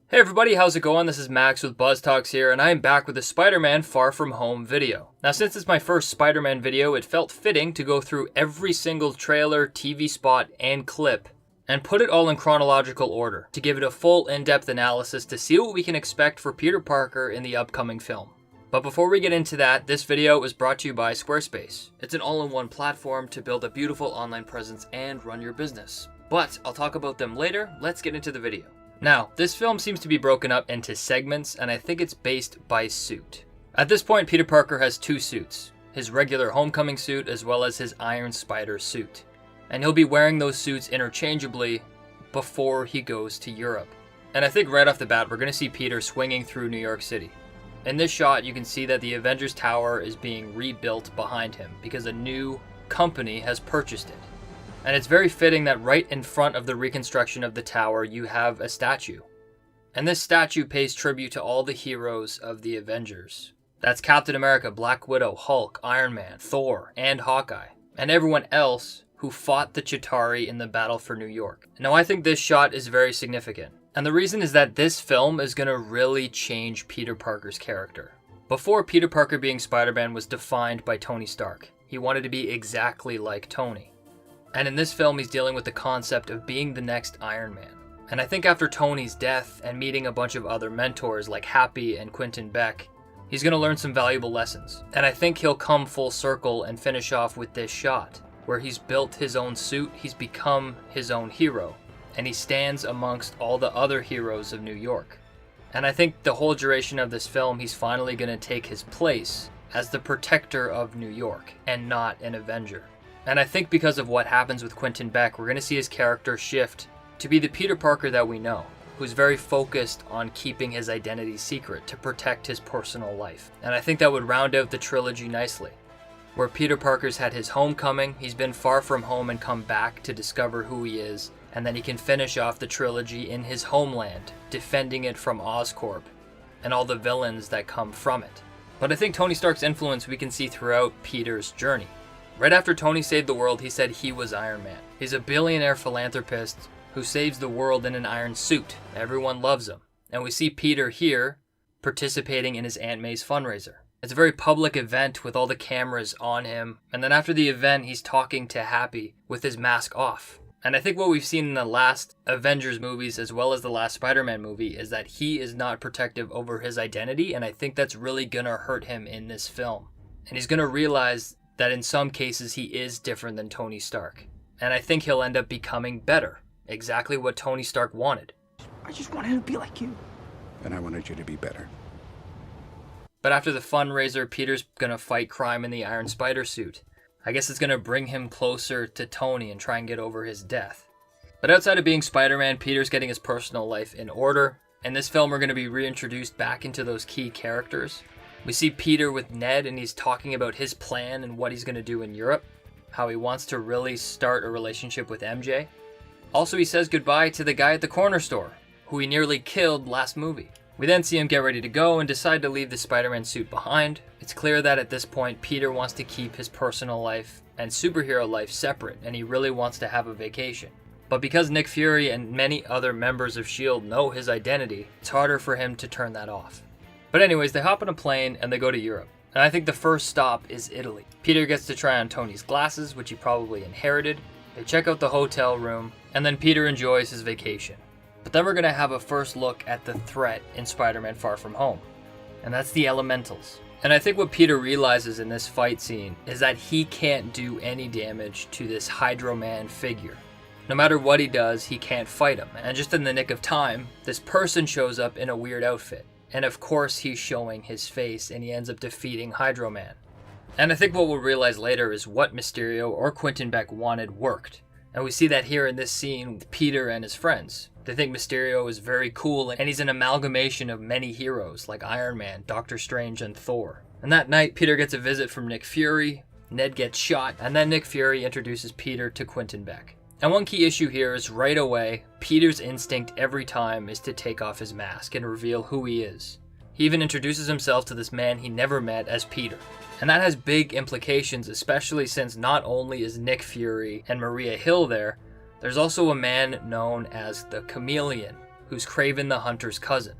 Hey everybody, how's it going? This is Max with BuzzTox here, and I am back with a Spider-Man Far From Home video. Now, since it's my first Spider-Man video, it felt fitting to go through every single trailer, TV spot, and clip, and put it all in chronological order, to give it a full in-depth analysis to see what we can expect for Peter Parker in the upcoming film. But before we get into that, this video is brought to you by Squarespace. It's an all-in-one platform to build a beautiful online presence and run your business. But I'll talk about them later. Let's get into the video. Now, this film seems to be broken up into segments, and I think it's based by suit. At this point, Peter Parker has two suits, his regular homecoming suit as well as his Iron Spider suit. And he'll be wearing those suits interchangeably before he goes to Europe. And I think right off the bat, we're going to see Peter swinging through New York City. In this shot, you can see that the Avengers Tower is being rebuilt behind him because a new company has purchased it. And it's very fitting that right in front of the reconstruction of the tower, you have a statue. And this statue pays tribute to all the heroes of the Avengers. That's Captain America, Black Widow, Hulk, Iron Man, Thor, and Hawkeye. And everyone else who fought the Chitauri in the battle for New York. Now, I think this shot is very significant. And the reason is that this film is going to really change Peter Parker's character. Before, Peter Parker being Spider-Man was defined by Tony Stark. He wanted to be exactly like Tony. And in this film, he's dealing with the concept of being the next Iron Man. And I think after Tony's death and meeting a bunch of other mentors like Happy and Quentin Beck, he's going to learn some valuable lessons. And I think he'll come full circle and finish off with this shot, where he's built his own suit, he's become his own hero, and he stands amongst all the other heroes of New York. And I think the whole duration of this film, he's finally going to take his place as the protector of New York and not an Avenger. And I think because of what happens with Quentin Beck, we're going to see his character shift to be the Peter Parker that we know, who's very focused on keeping his identity secret to protect his personal life. And I think that would round out the trilogy nicely, where Peter Parker's had his homecoming, he's been far from home and come back to discover who he is, and then he can finish off the trilogy in his homeland, defending it from Oscorp and all the villains that come from it. But I think Tony Stark's influence we can see throughout Peter's journey. Right after Tony saved the world, he said he was Iron Man. He's a billionaire philanthropist who saves the world in an iron suit. Everyone loves him. And we see Peter here participating in his Aunt May's fundraiser. It's a very public event with all the cameras on him. And then after the event, he's talking to Happy with his mask off. And I think what we've seen in the last Avengers movies as well as the last Spider-Man movie is that he is not protective over his identity. And I think that's really gonna hurt him in this film. And he's gonna realize that in some cases he is different than Tony Stark. And I think he'll end up becoming better. Exactly what Tony Stark wanted. I just wanted to be like you. And I wanted you to be better. But after the fundraiser, Peter's gonna fight crime in the Iron Spider suit. I guess it's gonna bring him closer to Tony and try and get over his death. But outside of being Spider-Man, Peter's getting his personal life in order. In this film, we're gonna be reintroduced back into those key characters. We see Peter with Ned, and he's talking about his plan and what he's going to do in Europe, how he wants to really start a relationship with MJ. Also, he says goodbye to the guy at the corner store, who he nearly killed last movie. We then see him get ready to go and decide to leave the Spider-Man suit behind. It's clear that at this point, Peter wants to keep his personal life and superhero life separate, and he really wants to have a vacation. But because Nick Fury and many other members of S.H.I.E.L.D. know his identity, it's harder for him to turn that off. But anyways, they hop on a plane and they go to Europe. And I think the first stop is Italy. Peter gets to try on Tony's glasses, which he probably inherited. They check out the hotel room, and then Peter enjoys his vacation. But then we're going to have a first look at the threat in Spider-Man Far From Home. And that's the elementals. And I think what Peter realizes in this fight scene is that he can't do any damage to this Hydro Man figure. No matter what he does, he can't fight him. And just in the nick of time, this person shows up in a weird outfit. And of course he's showing his face and he ends up defeating Hydro Man. And I think what we'll realize later is what Mysterio or Quentin Beck wanted worked. And we see that here in this scene with Peter and his friends. They think Mysterio is very cool and he's an amalgamation of many heroes like Iron Man, Doctor Strange, and Thor. And that night Peter gets a visit from Nick Fury, Ned gets shot, and then Nick Fury introduces Peter to Quentin Beck. And one key issue here is right away, Peter's instinct every time is to take off his mask and reveal who he is. He even introduces himself to this man he never met as Peter. And that has big implications, especially since not only is Nick Fury and Maria Hill there, there's also a man known as the Chameleon, who's Kraven the Hunter's cousin.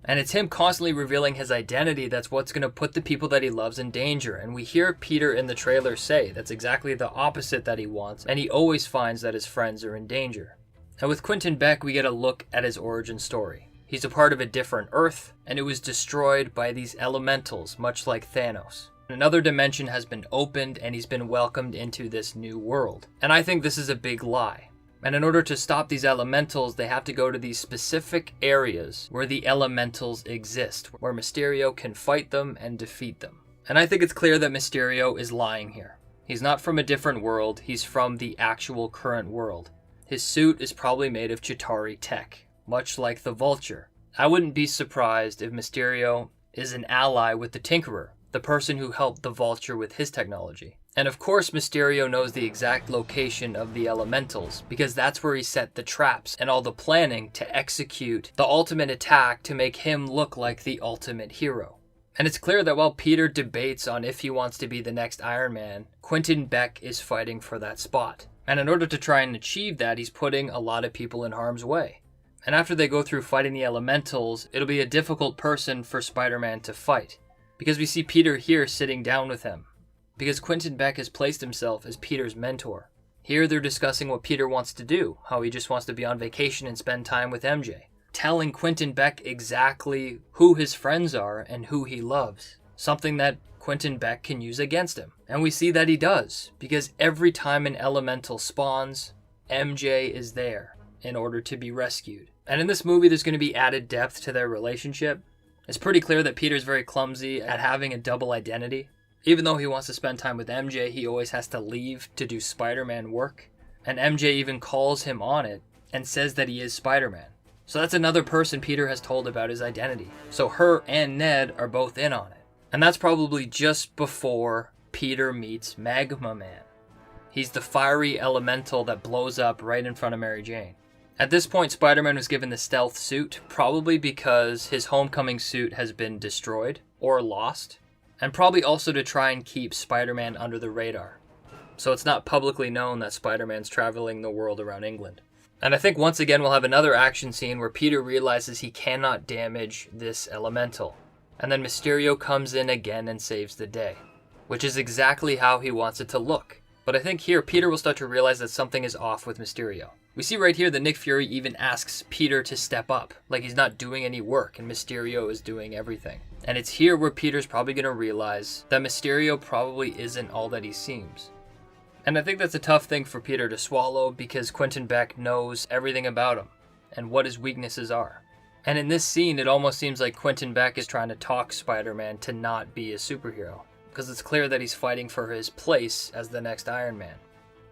And it's him constantly revealing his identity that's what's going to put the people that he loves in danger. And we hear Peter in the trailer say that's exactly the opposite that he wants, and he always finds that his friends are in danger. And with Quentin Beck, we get a look at his origin story. He's a part of a different Earth, and it was destroyed by these elementals, much like Thanos. Another dimension has been opened, and he's been welcomed into this new world. And I think this is a big lie. And in order to stop these elementals, they have to go to these specific areas where the elementals exist, where Mysterio can fight them and defeat them. And I think it's clear that Mysterio is lying here. He's not from a different world, he's from the actual current world. His suit is probably made of Chitauri tech, much like the Vulture. I wouldn't be surprised if Mysterio is an ally with the Tinkerer, the person who helped the Vulture with his technology. And of course Mysterio knows the exact location of the elementals, because that's where he set the traps and all the planning to execute the ultimate attack to make him look like the ultimate hero. And it's clear that while Peter debates on if he wants to be the next Iron Man, Quentin Beck is fighting for that spot. And in order to try and achieve that, he's putting a lot of people in harm's way. And after they go through fighting the elementals, it'll be a difficult person for Spider-Man to fight, because we see Peter here sitting down with him, because Quentin Beck has placed himself as Peter's mentor. Here they're discussing what Peter wants to do, how he just wants to be on vacation and spend time with MJ, telling Quentin Beck exactly who his friends are and who he loves, something that Quentin Beck can use against him. And we see that he does, because every time an elemental spawns, MJ is there in order to be rescued. And in this movie there's going to be added depth to their relationship. It's pretty clear that Peter's very clumsy at having a double identity. Even though he wants to spend time with MJ, he always has to leave to do Spider-Man work. And MJ even calls him on it and says that he is Spider-Man. So that's another person Peter has told about his identity. So her and Ned are both in on it. And that's probably just before Peter meets Magma Man. He's the fiery elemental that blows up right in front of Mary Jane. At this point, Spider-Man was given the stealth suit, probably because his homecoming suit has been destroyed or lost. And probably also to try and keep Spider-Man under the radar, so it's not publicly known that Spider-Man's traveling the world around England. And I think once again we'll have another action scene where Peter realizes he cannot damage this elemental. And then Mysterio comes in again and saves the day, which is exactly how he wants it to look. But I think here Peter will start to realize that something is off with Mysterio. We see right here that Nick Fury even asks Peter to step up, like he's not doing any work and Mysterio is doing everything. And it's here where Peter's probably going to realize that Mysterio probably isn't all that he seems. And I think that's a tough thing for Peter to swallow, because Quentin Beck knows everything about him and what his weaknesses are. And in this scene, it almost seems like Quentin Beck is trying to talk Spider-Man to not be a superhero, because it's clear that he's fighting for his place as the next Iron Man.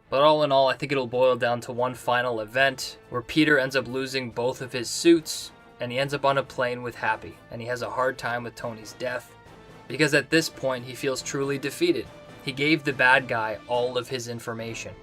But all in all, I think it'll boil down to one final event where Peter ends up losing both of his suits, and he ends up on a plane with Happy, and he has a hard time with Tony's death, because at this point he feels truly defeated. He gave the bad guy all of his information,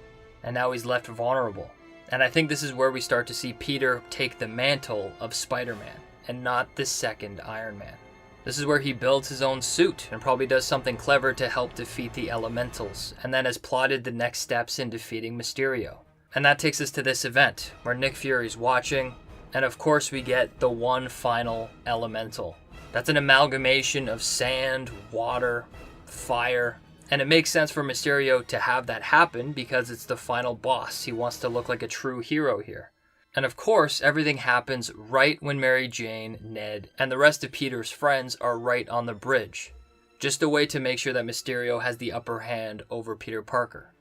and now he's left vulnerable. And I think this is where we start to see Peter take the mantle of Spider-Man, and not the second Iron Man. This is where he builds his own suit and probably does something clever to help defeat the elementals, and then has plotted the next steps in defeating Mysterio. And that takes us to this event, where Nick Fury's watching, and of course we get the one final elemental. That's an amalgamation of sand, water, fire, and it makes sense for Mysterio to have that happen because it's the final boss. He wants to look like a true hero here. And of course, everything happens right when Mary Jane, Ned, and the rest of Peter's friends are right on the bridge. Just a way to make sure that Mysterio has the upper hand over Peter Parker.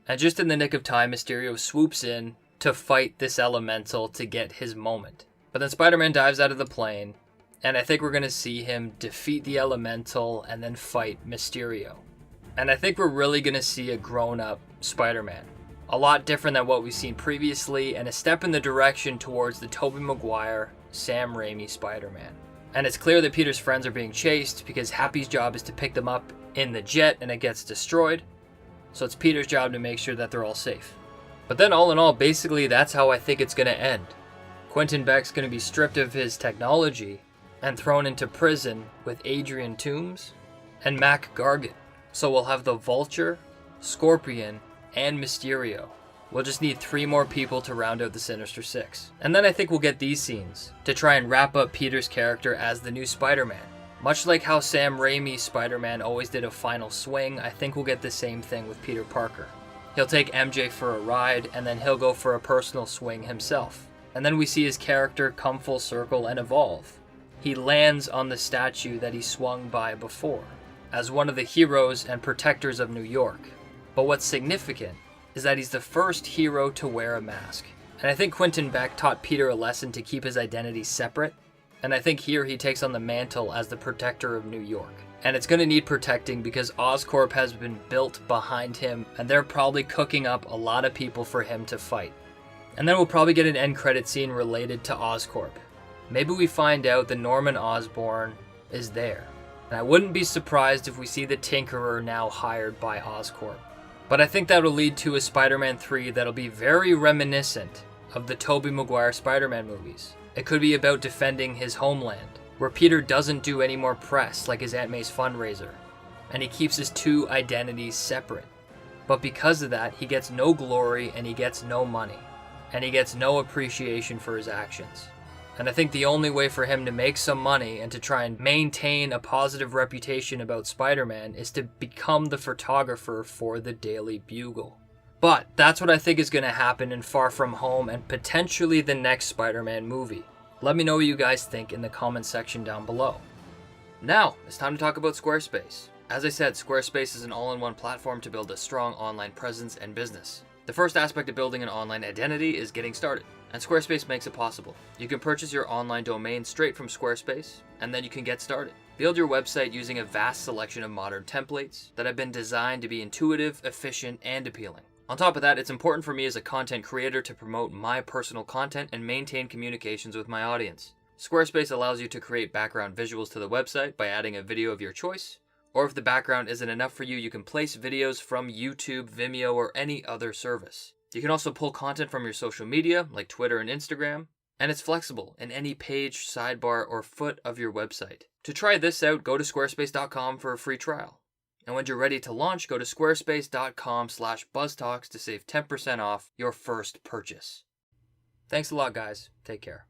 And just in the nick of time, Mysterio swoops in to fight this elemental to get his moment. But then Spider-Man dives out of the plane, and I think we're going to see him defeat the elemental and then fight Mysterio. And I think we're really going to see a grown-up Spider-Man. A lot different than what we've seen previously, and a step in the direction towards the Tobey Maguire, Sam Raimi Spider-Man. And it's clear that Peter's friends are being chased because Happy's job is to pick them up in the jet and it gets destroyed. So it's Peter's job to make sure that they're all safe. But then all in all, basically that's how I think it's going to end. Quentin Beck's going to be stripped of his technology and thrown into prison with Adrian Toomes and Mac Gargan. So we'll have the Vulture, Scorpion, and Mysterio We'll just need 3 more people to round out the Sinister Six. And then I think we'll get these scenes to try and wrap up Peter's character as the new Spider-Man. Much like how Sam Raimi's Spider-Man always did a final swing, I think we'll get the same thing with Peter Parker. He'll take MJ for a ride, and then he'll go for a personal swing himself. And then we see his character come full circle and evolve. He lands on the statue that he swung by before, as one of the heroes and protectors of New York. But what's significant is that he's the first hero to wear a mask. And I think Quentin Beck taught Peter a lesson to keep his identity separate, and I think here he takes on the mantle as the protector of New York. And it's going to need protecting because Oscorp has been built behind him, and they're probably cooking up a lot of people for him to fight. And then we'll probably get an end credit scene related to Oscorp. Maybe we find out that Norman Osborn is there. And I wouldn't be surprised if we see the Tinkerer now hired by Oscorp. But I think that'll lead to a Spider-Man 3 that'll be very reminiscent of the Tobey Maguire Spider-Man movies. It could be about defending his homeland, where Peter doesn't do any more press like his Aunt May's fundraiser, and he keeps his 2 identities separate. But because of that, he gets no glory and he gets no money, and he gets no appreciation for his actions. And I think the only way for him to make some money and to try and maintain a positive reputation about Spider-Man is to become the photographer for the Daily Bugle. But that's what I think is going to happen in Far From Home and potentially the next Spider-Man movie. Let me know what you guys think in the comment section down below. Now, it's time to talk about Squarespace. As I said, Squarespace is an all-in-one platform to build a strong online presence and business. The first aspect of building an online identity is getting started, and Squarespace makes it possible. You can purchase your online domain straight from Squarespace, and then you can get started. Build your website using a vast selection of modern templates that have been designed to be intuitive, efficient, and appealing. On top of that, it's important for me as a content creator to promote my personal content and maintain communications with my audience. Squarespace allows you to create background visuals to the website by adding a video of your choice, or if the background isn't enough for you, you can place videos from YouTube, Vimeo, or any other service. You can also pull content from your social media, like Twitter and Instagram, and it's flexible in any page, sidebar, or foot of your website. To try this out, go to squarespace.com for a free trial. And when you're ready to launch, go to squarespace.com/BuzzTox to save 10% off your first purchase. Thanks a lot, guys. Take care.